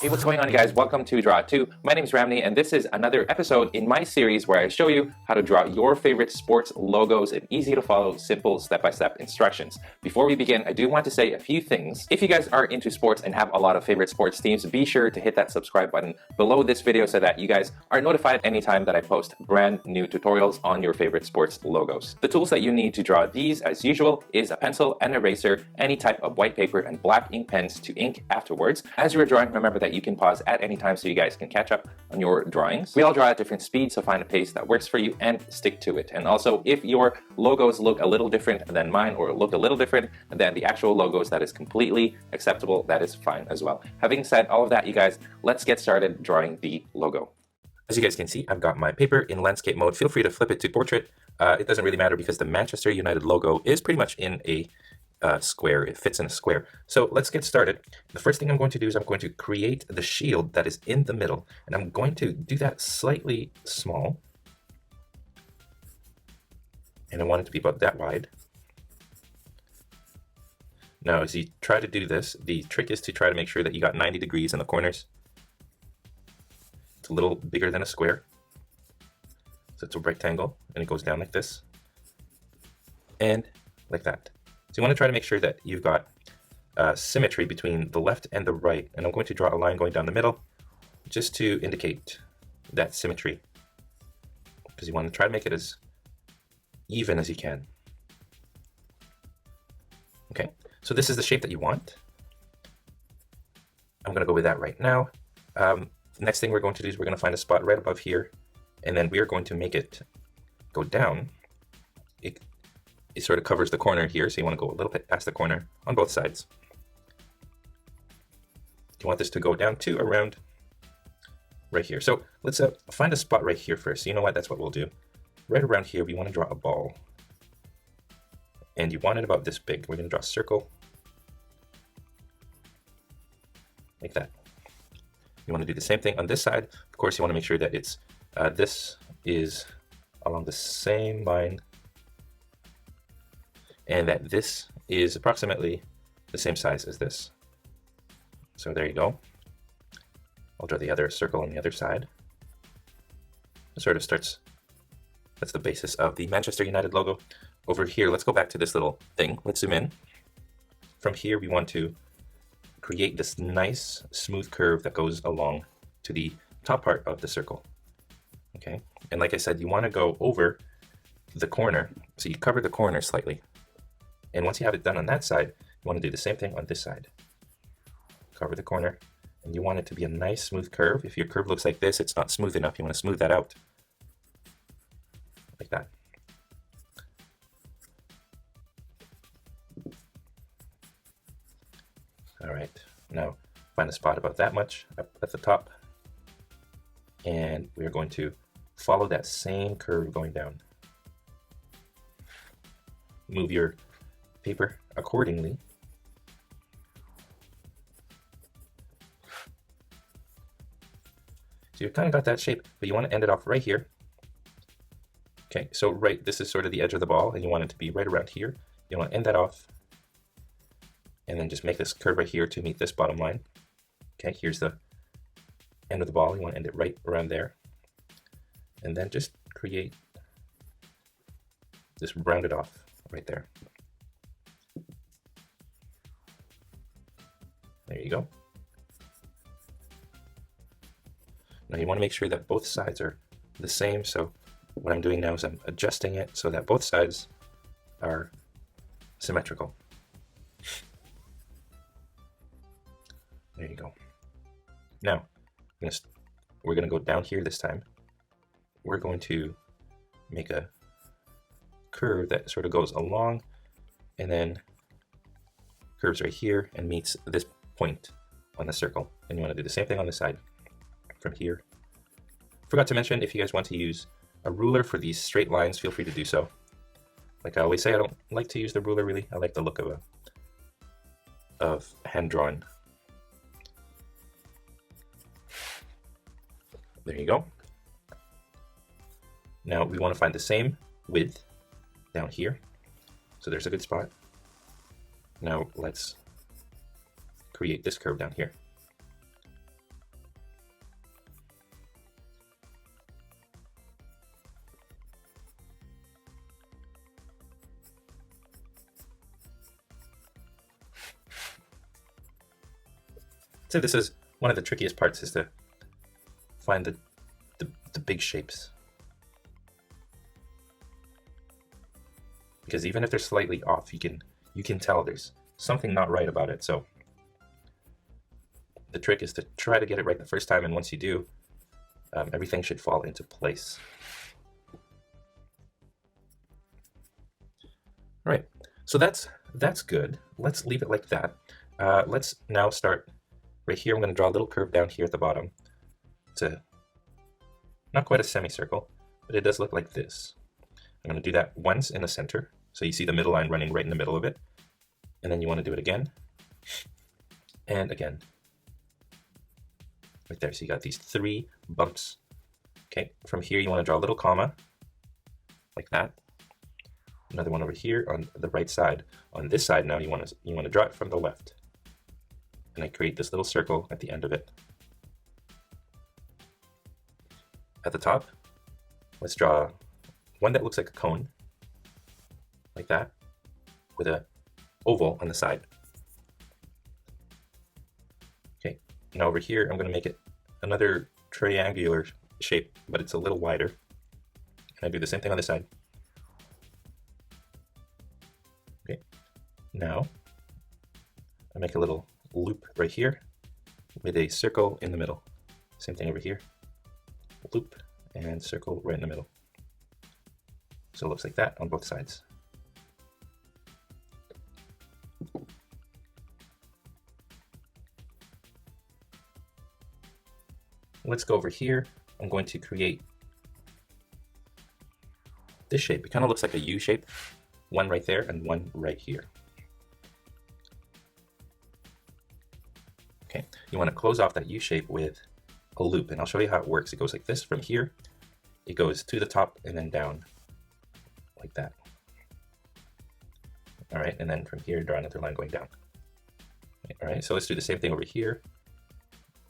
Hey, what's going on, you guys? Welcome to drawittoo. My name is Ramny, and this is another episode in my series where I show you how to draw your favorite sports logos in easy-to-follow, simple step-by-step instructions. Before we begin, I do want to say a few things. If you guys are into sports and have a lot of favorite sports teams, be sure to hit that subscribe button below this video so that you guys are notified anytime that I post brand new tutorials on your favorite sports logos. The tools that you need to draw these, as usual, is a pencil, an eraser, any type of white paper, and black ink pens to ink afterwards. As you are drawing, remember that you can pause at any time so you guys can catch up on your drawings. We all draw at different speeds, so find a pace that works for you and stick to it. And also, if your logos look a little different than mine or look a little different than the actual logos, that is completely acceptable. That is fine as well. Having said all of that, you guys, let's get started drawing the logo. As you guys can see, I've got my paper in landscape mode. Feel free to flip it to portrait. It doesn't really matter because the Manchester United logo is pretty much in a square. It fits in a square. So let's get started. The first thing I'm going to do is I'm going to create the shield that is in the middle, and I'm going to do that slightly small, and I want it to be about that wide. Now as you try to do this, the trick is to try to make sure that you got 90 degrees in the corners. It's a little bigger than a square, so it's a rectangle, and it goes down like this and like that. So you want to try to make sure that you've got symmetry between the left and the right. And I'm going to draw a line going down the middle just to indicate that symmetry, because you want to try to make it as even as you can. Okay, so this is the shape that you want. I'm going to go with that right now. Next thing we're going to do is we're going to find a spot right above here, and then we are going to make it go down. It sort of covers the corner here, so you want to go a little bit past the corner on both sides. You want this to go down to around right here. So let's find a spot right here first. So you know what? That's what we'll do. Right around here, we want to draw a ball. And you want it about this big. We're going to draw a circle like that. You want to do the same thing on this side. Of course, you want to make sure that it's this is along the same line, and that this is approximately the same size as this. So there you go. I'll draw the other circle on the other side. It sort of starts, that's the basis of the Manchester United logo. Over here, let's go back to this little thing. Let's zoom in. From here, we want to create this nice smooth curve that goes along to the top part of the circle. Okay, and like I said, you want to go over the corner, so you cover the corner slightly. And once you have it done on that side, you want to do the same thing on this side. Cover the corner, and you want it to be a nice smooth curve. If your curve looks like this, it's not smooth enough. You want to smooth that out. Like that. All right, now find a spot about that much up at the top. And we're going to follow that same curve going down. Move your paper accordingly. So you've kind of got that shape, but you want to end it off right here. Okay, so this is sort of the edge of the ball, and you want it to be right around here. You want to end that off, and then just make this curve right here to meet this bottom line. Okay, here's the end of the ball. You want to end it right around there, and then just create this rounded off right there. There you go. Now you want to make sure that both sides are the same. So what I'm doing now is I'm adjusting it so that both sides are symmetrical. There you go. Now we're going to go down here this time. We're going to make a curve that sort of goes along and then curves right here and meets this point on the circle. And you want to do the same thing on this side from here. Forgot to mention, if you guys want to use a ruler for these straight lines, feel free to do so. Like I always say, I don't like to use the ruler really. I like the look of hand drawing. There you go. Now we want to find the same width down here. So there's a good spot. Now let's create this curve down here. So this is one of the trickiest parts, is to find the big shapes. Because even if they're slightly off, you can tell there's something not right about it. So the trick is to try to get it right the first time, and once you do, everything should fall into place. All right, so that's good. Let's leave it like that. Let's now start right here. I'm going to draw a little curve down here at the bottom. It's not quite a semicircle, but it does look like this. I'm going to do that once in the center. So you see the middle line running right in the middle of it. And then you want to do it again. And again. Right there. So you got these 3 bumps. Okay. From here, you want to draw a little comma. Like that. Another one over here on the right side. On this side now, you want to draw it from the left. And I create this little circle at the end of it. At the top, let's draw one that looks like a cone, like that, with an oval on the side. Okay, now over here, I'm going to make it another triangular shape, but it's a little wider. And I do the same thing on this side. Okay, now I make a little loop right here with a circle in the middle. Same thing over here. Loop and circle right in the middle. So it looks like that on both sides. Let's go over here. I'm going to create this shape. It kind of looks like a U shape. One right there and one right here. Okay, you want to close off that U shape with a loop, and I'll show you how it works. It goes like this from here. It goes to the top and then down like that. All right, and then from here, draw another line going down. All right, so let's do the same thing over here.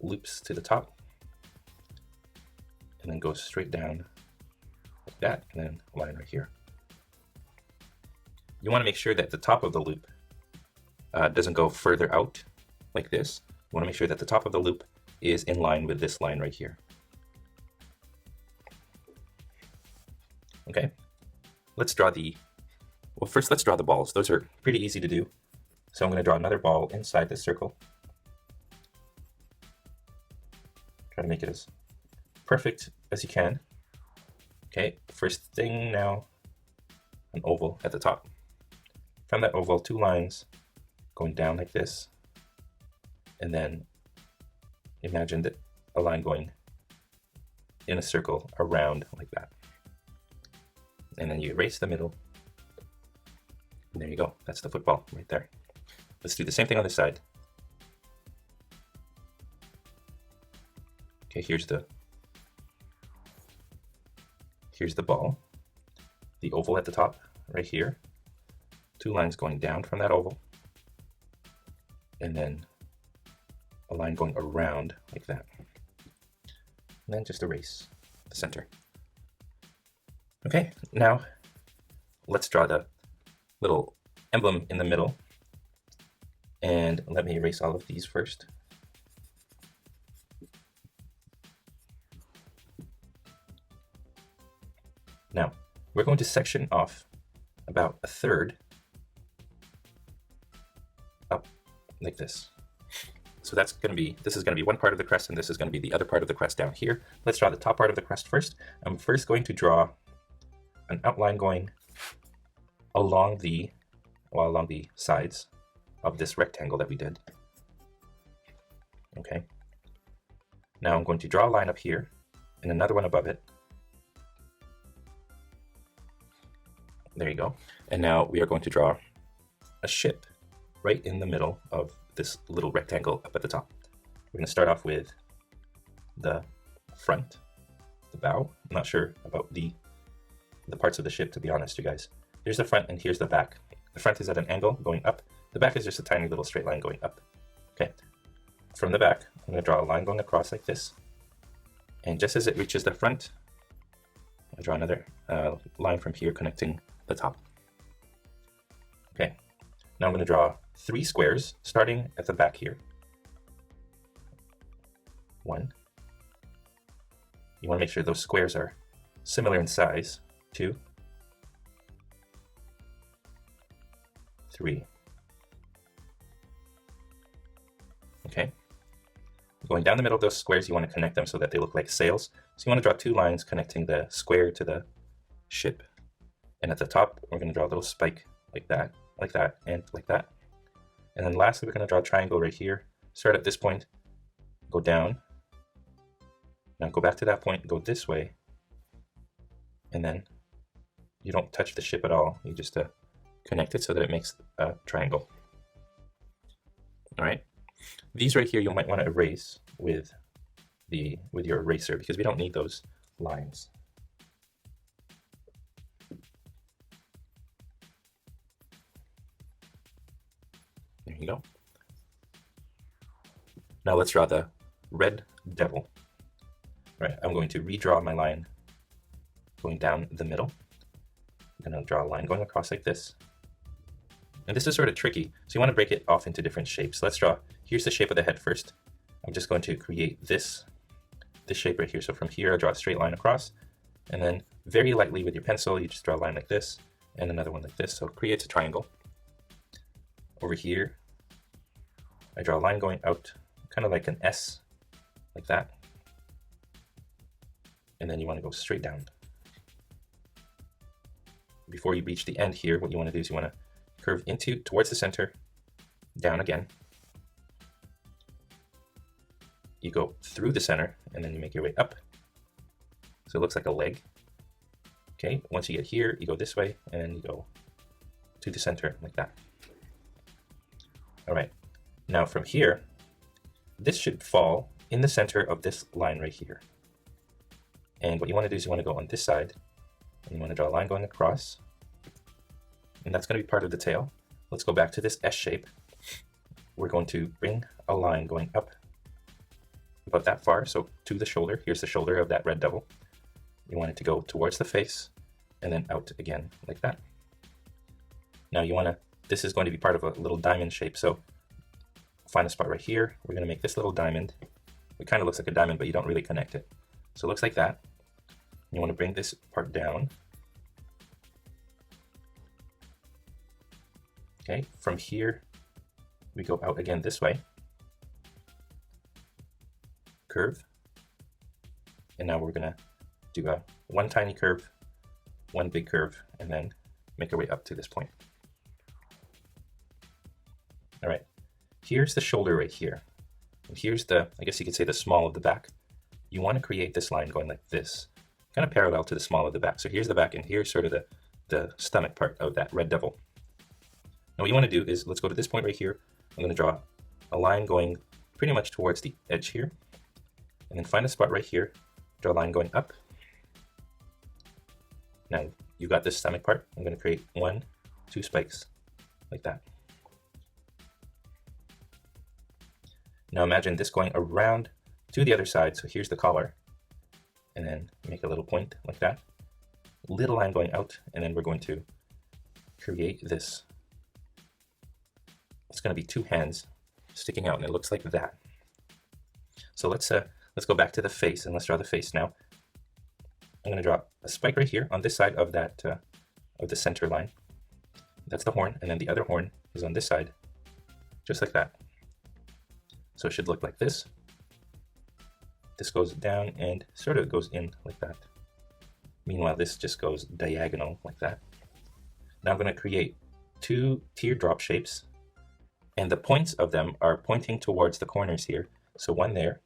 Loops to the top and then goes straight down like that, and then a line right here. You want to make sure that the top of the loop doesn't go further out like this. You want to make sure that the top of the loop is in line with this line right here. Okay, let's draw first let's draw the balls. Those are pretty easy to do. So I'm going to draw another ball inside this circle. Try to make it as perfect as you can. Okay, first thing now, an oval at the top. From that oval, 2 lines going down like this. And then imagine that a line going in a circle around like that. And then you erase the middle. And there you go. That's the football right there. Let's do the same thing on this side. Okay, here's the ball. The oval at the top right here. 2 lines going down from that oval. And then a line going around like that. And then just erase the center. Okay, now let's draw the little emblem in the middle. And let me erase all of these first. Now, we're going to section off about a third up like this. So this is going to be one part of the crest, and this is going to be the other part of the crest down here. Let's draw the top part of the crest first. I'm first going to draw an outline going along the sides of this rectangle that we did. Okay. Now I'm going to draw a line up here and another one above it. There you go. And now we are going to draw a ship right in the middle of this little rectangle up at the top. We're going to start off with the front, the bow. I'm not sure about the parts of the ship, to be honest, you guys. Here's the front and here's the back. The front is at an angle going up. The back is just a tiny little straight line going up. Okay, from the back, I'm going to draw a line going across like this. And just as it reaches the front, I draw another line from here connecting the top. Okay, now I'm going to draw 3 squares starting at the back here. 1. You want to make sure those squares are similar in size. 2. 3. Okay. Going down the middle of those squares, you want to connect them so that they look like sails. So you want to draw 2 lines connecting the square to the ship. And at the top, we're going to draw a little spike like that, and like that. And then lastly, we're going to draw a triangle right here. Start at this point, go down. Now go back to that point, go this way. And then you don't touch the ship at all. You just connect it so that it makes a triangle. All right. These right here, you might want to erase with your eraser because we don't need those lines. There you go. Now let's draw the red devil. All right, I'm going to redraw my line going down the middle. I'm going to draw a line going across like this. And this is sort of tricky, so you want to break it off into different shapes. Let's draw, here's the shape of the head first. I'm just going to create this shape right here. So from here, I draw a straight line across, and then very lightly with your pencil, you just draw a line like this, and another one like this. So it creates a triangle. Over here, I draw a line going out, kind of like an S, like that. And then you want to go straight down. Before you reach the end here, what you want to do is you want to curve towards the center, down again. You go through the center, and then you make your way up. So it looks like a leg. Okay, once you get here, you go this way, and then you go to the center like that. All right, now from here, this should fall in the center of this line right here. And what you want to do is you want to go on this side, and you want to draw a line going across. And that's going to be part of the tail. Let's go back to this S shape. We're going to bring a line going up about that far, so to the shoulder. Here's the shoulder of that red devil. You want it to go towards the face and then out again like that. Now you want to, this is going to be part of a little diamond shape, so find a spot right here. We're going to make this little diamond. It kind of looks like a diamond, but you don't really connect it. So it looks like that. You want to bring this part down. Okay, from here, we go out again this way. Curve. And now we're gonna do one tiny curve, one big curve, and then make our way up to this point. All right, here's the shoulder right here. And here's the, I guess you could say the small of the back. You want to create this line going like this, kind of parallel to the small of the back. So here's the back, and here's sort of the stomach part of that red devil. Now what you want to do is, let's go to this point right here. I'm going to draw a line going pretty much towards the edge here. And then find a spot right here, draw a line going up. Now you got this stomach part. I'm going to create 1, 2 spikes like that. Now imagine this going around to the other side. So here's the collar, and then make a little point like that. Little line going out, and then we're going to create this. It's going to be 2 hands sticking out, and it looks like that. So let's go back to the face, and let's draw the face now. I'm going to draw a spike right here on this side of that of the center line. That's the horn, and then the other horn is on this side, just like that. So it should look like this. This goes down and sort of goes in like that. Meanwhile, this just goes diagonal like that. Now I'm going to create 2 teardrop shapes, and the points of them are pointing towards the corners here. So one there,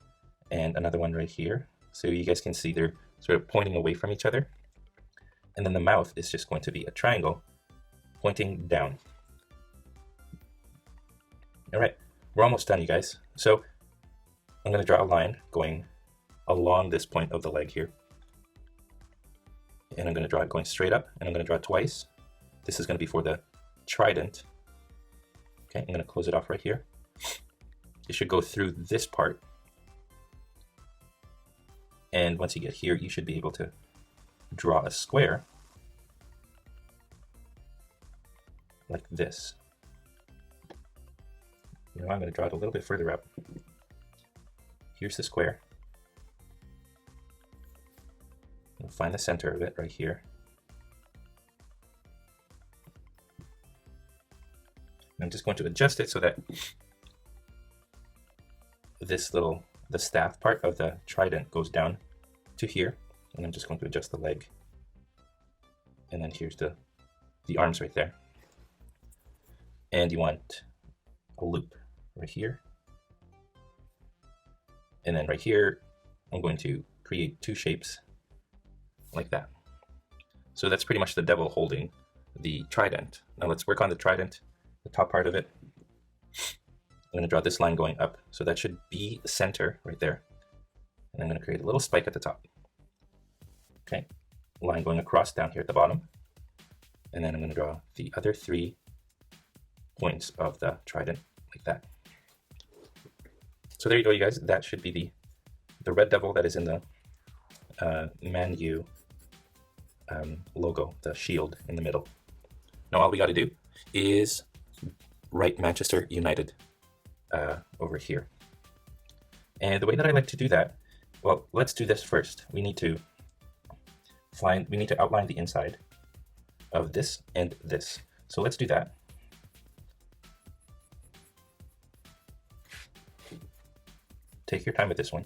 and another one right here. So you guys can see they're sort of pointing away from each other. And then the mouth is just going to be a triangle pointing down. All right, we're almost done, you guys. So I'm going to draw a line going along this point of the leg here. And I'm going to draw it going straight up, and I'm going to draw it twice. This is going to be for the trident. Okay, I'm going to close it off right here. it should go through this part. And once you get here, you should be able to draw a square like this. You know, I'm going to draw it a little bit further up. Here's the square. I'll find the center of it right here. I'm just going to adjust it so that the staff part of the trident goes down to here, and I'm just going to adjust the leg. And then here's the arms right there. And you want a loop right here. And then right here, I'm going to create two shapes like that. So that's pretty much the devil holding the trident. Now let's work on the trident, the top part of it. I'm going to draw this line going up. So that should be the center right there. And I'm going to create a little spike at the top. Okay, line going across down here at the bottom. And then I'm going to draw the other 3 points of the trident like that. So there you go, you guys. That should be the red devil that is in the Man U logo, the shield in the middle. Now all we got to do is write Manchester United over here. And the way that I like to do that, well, let's do this first. We need to outline the inside of this and this. So let's do that. Take your time with this one.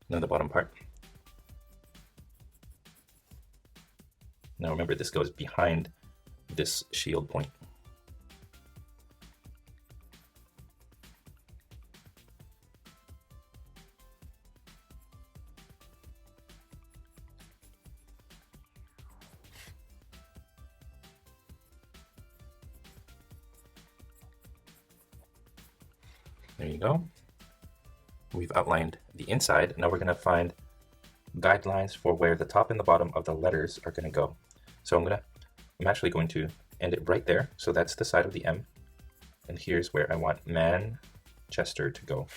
Now the bottom part. Now remember, this goes behind this shield point. There you go. We've outlined the inside. Now we're going to find guidelines for where the top and the bottom of the letters are going to go. So I'm actually going to end it right there. So that's the side of the M. And here's where I want Manchester to go.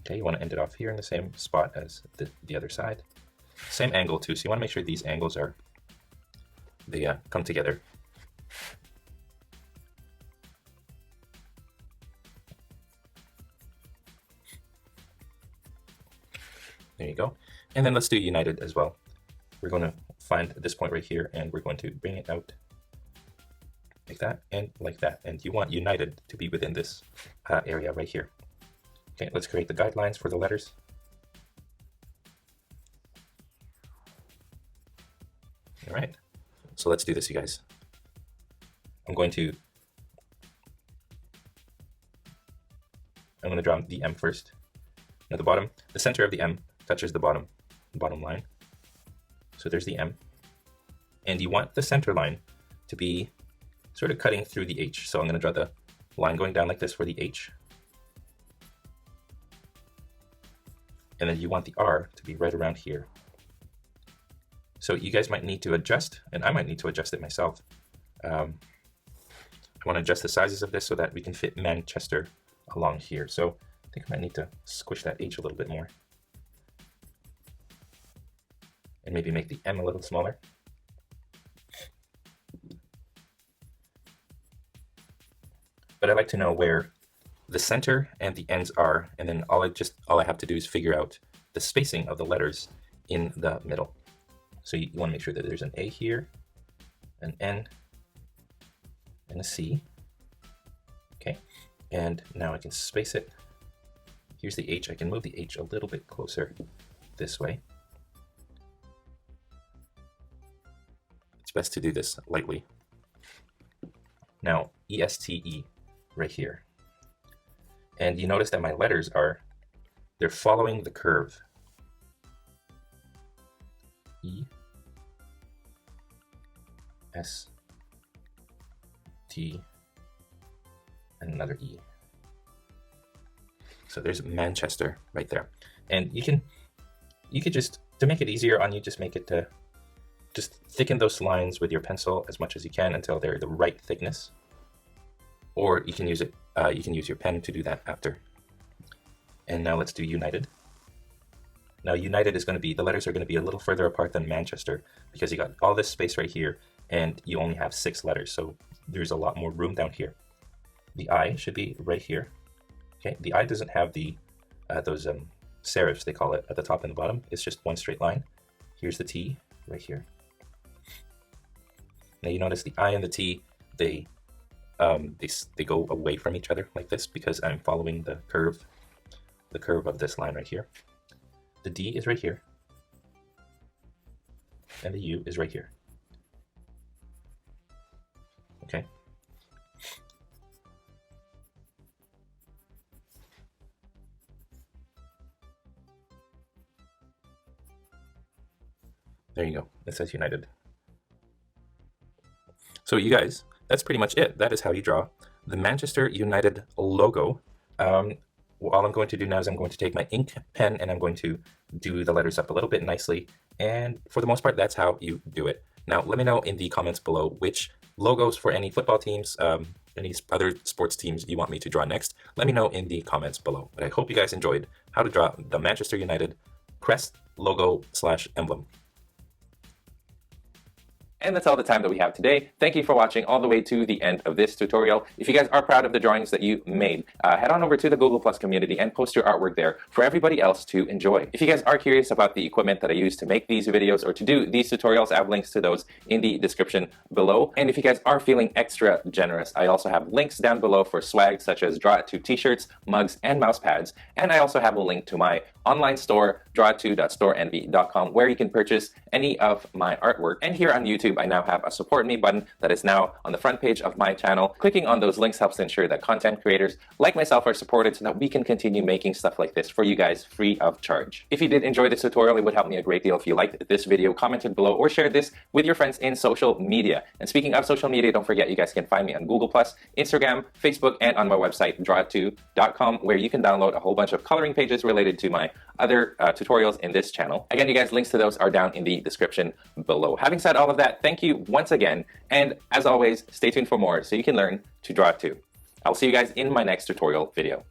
Okay, you want to end it off here in the same spot as the other side. Same angle too. So you want to make sure these angles they come together. There you go. And then let's do United as well. We're going to find this point right here, and we're going to bring it out like that and like that. And you want United to be within this area right here. Okay, let's create the guidelines for the letters. All right, so let's do this, you guys. I'm going to draw the M first. Now the center of the M touches the bottom line. So there's the M. And you want the center line to be sort of cutting through the H. So I'm going to draw the line going down like this for the H. And then you want the R to be right around here. So you guys might need to adjust, and I might need to adjust it myself. I want to adjust the sizes of this so that we can fit Manchester along here. So I think I might need to squish that H a little bit more. And maybe make the M a little smaller. But I like to know where the center and the ends are, and then all I have to do is figure out the spacing of the letters in the middle. So you want to make sure that there's an A here, an N, and a C. Okay, and now I can space it. Here's the H. I can move the H a little bit closer this way. It's best to do this lightly. Now, ESTE right here. And you notice that my letters they're following the curve. E, S, T, and another E. So there's Manchester right there. And you could just To make it easier on you, just make it just thicken those lines with your pencil as much as you can until they're the right thickness. Or you can use it. You can use your pen to do that after. And now let's do United. Now United is going to be, the letters are going to be a little further apart than Manchester because you got all this space right here and you only have 6 letters, so there's a lot more room down here. The I should be right here. Okay, the I doesn't have the those serifs, they call it, at the top and the bottom. It's just one straight line. Here's the T right here. Now you notice the I and the T, they go away from each other like this because I'm following the curve of this line right here. The D is right here, and the U is right here. Okay. There you go. It says United. So you guys, that's pretty much it. That is how you draw the Manchester United logo. All I'm going to do now is I'm going to take my ink pen and I'm going to do the letters up a little bit nicely. And for the most part, that's how you do it. Now, let me know in the comments below which logos for any football teams, any other sports teams you want me to draw next. Let me know in the comments below. But I hope you guys enjoyed how to draw the Manchester United crest logo / emblem. And that's all the time that we have today. Thank you for watching all the way to the end of this tutorial. If you guys are proud of the drawings that you made, head on over to the Google Plus community and post your artwork there for everybody else to enjoy. If you guys are curious about the equipment that I use to make these videos or to do these tutorials, I have links to those in the description below. And if you guys are feeling extra generous, I also have links down below for swag such as drawittoo t-shirts, mugs, and mouse pads. And I also have a link to my online store, drawittoo.storeenvy.com, where you can purchase any of my artwork. And here on YouTube, I now have a support me button that is now on the front page of my channel. Clicking on those links helps to ensure that content creators like myself are supported so that we can continue making stuff like this for you guys free of charge. If you did enjoy this tutorial, it would help me a great deal if you liked this video, commented below, or shared this with your friends in social media. And speaking of social media, don't forget you guys can find me on Google+, Instagram, Facebook, and on my website, drawittoo.com, where you can download a whole bunch of coloring pages related to my other tutorials in this channel. Again, you guys, links to those are down in the description below. Having said all of that, thank you once again, and as always, stay tuned for more so you can learn to draw too. I'll see you guys in my next tutorial video.